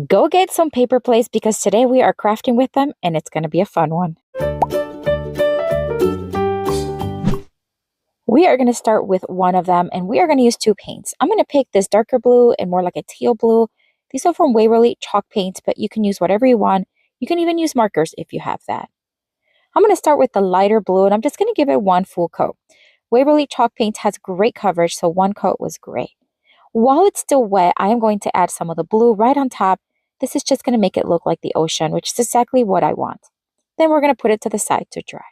Go get some paper plates because today we are crafting with them and it's going to be a fun one. We are going to start with one of them and we are going to use two paints. I'm going to pick this darker blue and more like a teal blue. These are from Waverly chalk paints, but you can use whatever you want. You can even use markers if you have that. I'm going to start with the lighter blue and I'm just going to give it one full coat. Waverly chalk paint has great coverage, so one coat was great. While it's still wet, I am going to add some of the blue right on top. This is just going to make it look like the ocean, which is exactly what I want. Then we're going to put it to the side to dry.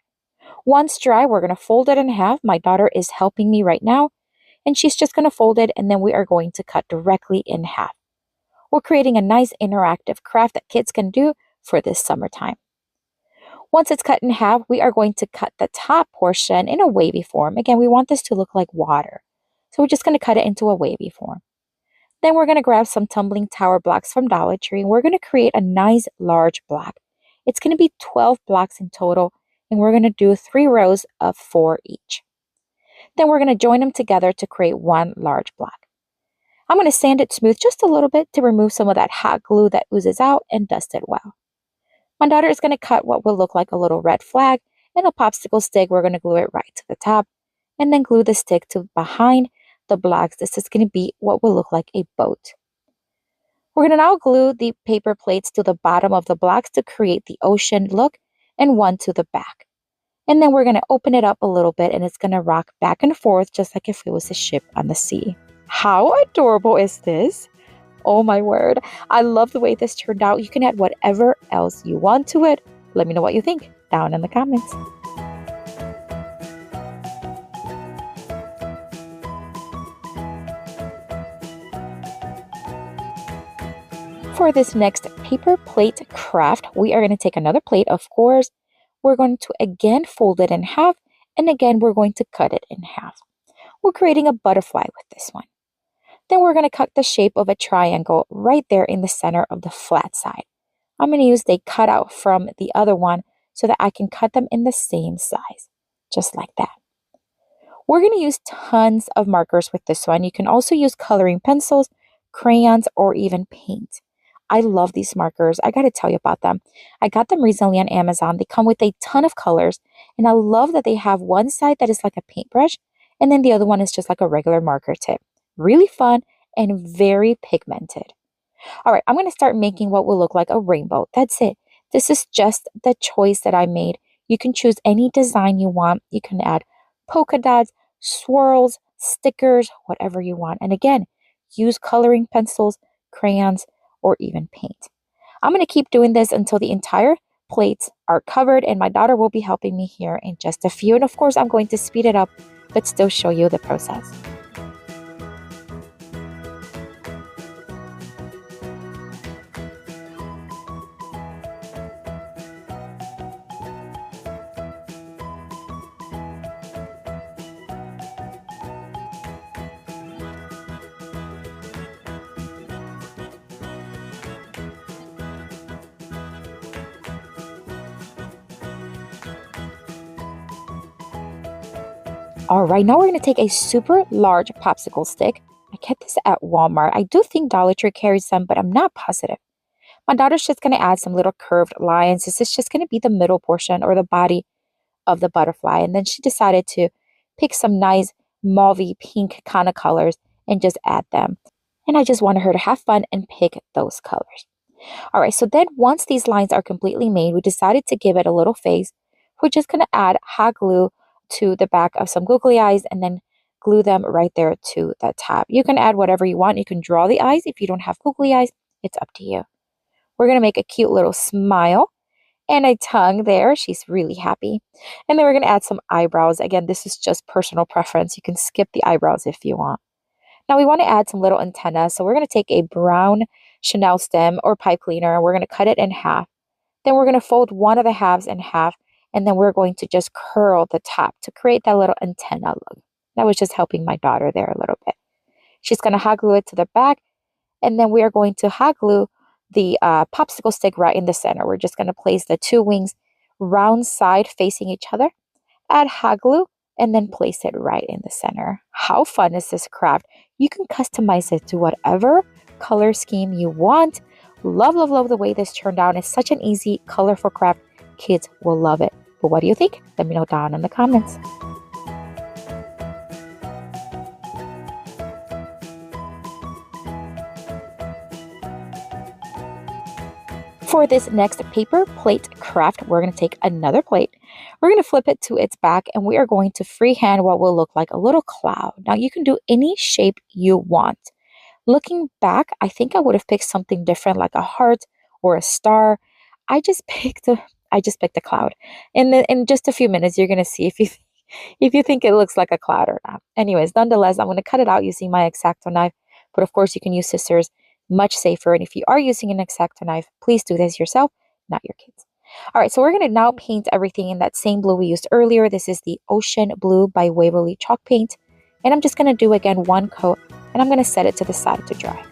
Once dry, we're going to fold it in half. My daughter is helping me right now, and she's just going to fold it, and then we are going to cut directly in half. We're creating a nice interactive craft that kids can do for this summertime. Once it's cut in half, we are going to cut the top portion in a wavy form. Again, we want this to look like water. So we're just going to cut it into a wavy form. Then we're going to grab some tumbling tower blocks from Dollar Tree, and we're going to create a nice large block. It's going to be 12 blocks in total, and we're going to do 3 rows of 4 each. Then we're going to join them together to create one large block. I'm going to sand it smooth just a little bit to remove some of that hot glue that oozes out and dust it well. My daughter is going to cut what will look like a little red flag and a popsicle stick. We're going to glue it right to the top and then glue the stick to behind the blocks. This is going to be what will look like a boat. We're going to now glue the paper plates to the bottom of the blocks to create the ocean look and one to the back. And then we're going to open it up a little bit and it's going to rock back and forth just like if it was a ship on the sea. How adorable is this? Oh my word. I love the way this turned out. You can add whatever else you want to it. Let me know what you think down in the comments. For this next paper plate craft, we are going to take another plate, of course. We're going to again fold it in half, and again we're going to cut it in half. We're creating a butterfly with this one. Then we're going to cut the shape of a triangle right there in the center of the flat side. I'm going to use the cutout from the other one so that I can cut them in the same size, just like that. We're going to use tons of markers with this one. You can also use coloring pencils, crayons, or even paint. I love these markers. I got to tell you about them. I got them recently on Amazon. They come with a ton of colors, and I love that they have one side that is like a paintbrush, and then the other one is just like a regular marker tip. Really fun and very pigmented. All right, I'm going to start making what will look like a rainbow. That's it. This is just the choice that I made. You can choose any design you want. You can add polka dots, swirls, stickers, whatever you want. And again, use coloring pencils, crayons, or even paint. I'm going to keep doing this until the entire plates are covered, and my daughter will be helping me here in just a few. And of course, I'm going to speed it up, but still show you the process. All right, now we're going to take a super large popsicle stick. I get this at Walmart. I do think Dollar Tree carries some, but I'm not positive. My daughter's just going to add some little curved lines. This is just going to be the middle portion or the body of the butterfly. And then she decided to pick some nice mauvey pink kind of colors and just add them. And I just wanted her to have fun and pick those colors. All right, so then once these lines are completely made, we decided to give it a little face. We're just going to add hot glue to the back of some googly eyes and then glue them right there to the top. You can add whatever you want. You can draw the eyes. If you don't have googly eyes, it's up to you. We're going to make a cute little smile and a tongue there. She's really happy. And then we're going to add some eyebrows. Again, this is just personal preference. You can skip the eyebrows if you want. Now we want to add some little antennas. So we're going to take a brown Chanel stem or pipe cleaner and we're going to cut it in half. Then we're going to fold one of the halves in half. And then we're going to just curl the top to create that little antenna look. That was just helping my daughter there a little bit. She's going to hot glue it to the back. And then we are going to hot glue the popsicle stick right in the center. We're just going to place the 2 wings round side facing each other. Add hot glue and then place it right in the center. How fun is this craft? You can customize it to whatever color scheme you want, Love, love, love the way this turned out. It's such an easy, colorful craft. Kids will love it. But what do you think? Let me know down in the comments. For this next paper plate craft, we're going to take another plate. We're going to flip it to its back and we are going to freehand what will look like a little cloud. Now you can do any shape you want. Looking back, I think I would have picked something different like a heart or a star. I just picked a cloud. In just a few minutes, you're going to see if you think it looks like a cloud or not. Anyways, nonetheless, I'm going to cut it out using my X-Acto knife, but of course you can use scissors, much safer. And if you are using an X-Acto knife, please do this yourself, not your kids. All right, so we're going to now paint everything in that same blue we used earlier. This is the Ocean Blue by Waverly Chalk Paint. And I'm just going to do again one coat and I'm going to set it to the side to dry.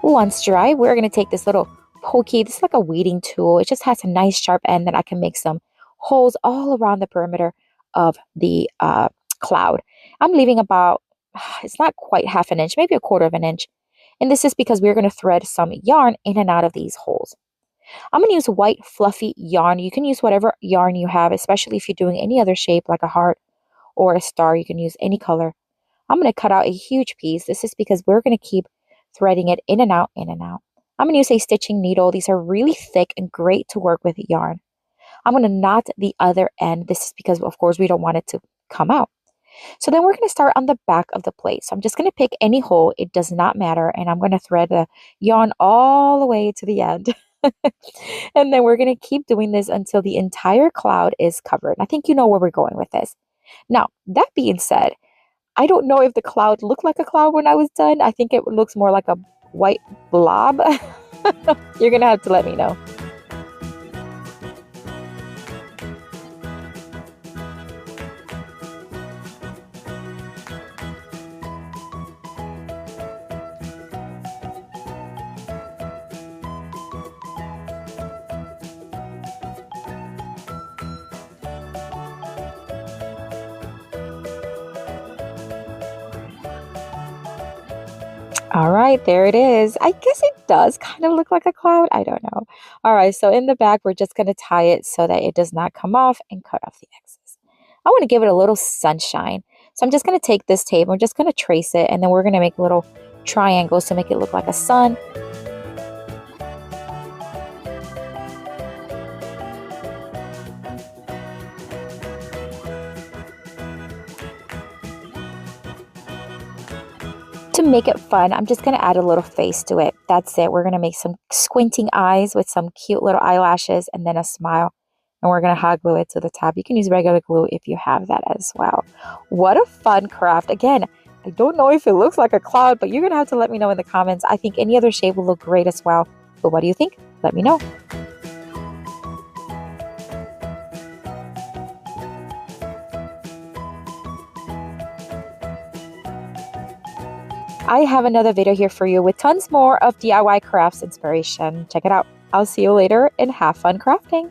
Once dry, we're going to take this little pokey, this is like a weeding tool. It just has a nice sharp end that I can make some holes all around the perimeter of the cloud. I'm leaving about, it's not quite half an inch, maybe a quarter of an inch. And this is because we're going to thread some yarn in and out of these holes. I'm going to use white fluffy yarn. You can use whatever yarn you have, especially if you're doing any other shape like a heart or a star. You can use any color. I'm going to cut out a huge piece. This is because we're going to keep threading it in and out, in and out. I'm going to use a stitching needle. These are really thick and great to work with yarn. I'm going to knot the other end. This is because, of course, we don't want it to come out. So then we're going to start on the back of the plate. So I'm just going to pick any hole. It does not matter. And I'm going to thread the yarn all the way to the end. And then we're going to keep doing this until the entire cloud is covered. I think you know where we're going with this. Now, that being said, I don't know if the cloud looked like a cloud when I was done. I think it looks more like a white blob. You're going to have to let me know. All right, there it is. I guess it does kind of look like a cloud. I don't know. All right, so in the back, we're just going to tie it so that it does not come off and cut off the excess. I want to give it a little sunshine. So I'm just going to take this tape. We're just going to trace it, and then we're going to make little triangles to make it look like a sun. To make it fun, I'm just going to add a little face to it. That's it. We're going to make some squinting eyes with some cute little eyelashes and then a smile. And we're going to hot glue it to the top. You can use regular glue if you have that as well. What a fun craft. Again, I don't know if it looks like a cloud, but you're going to have to let me know in the comments. I think any other shape will look great as well. But what do you think? Let me know. I have another video here for you with tons more of DIY crafts inspiration. Check it out. I'll see you later and have fun crafting.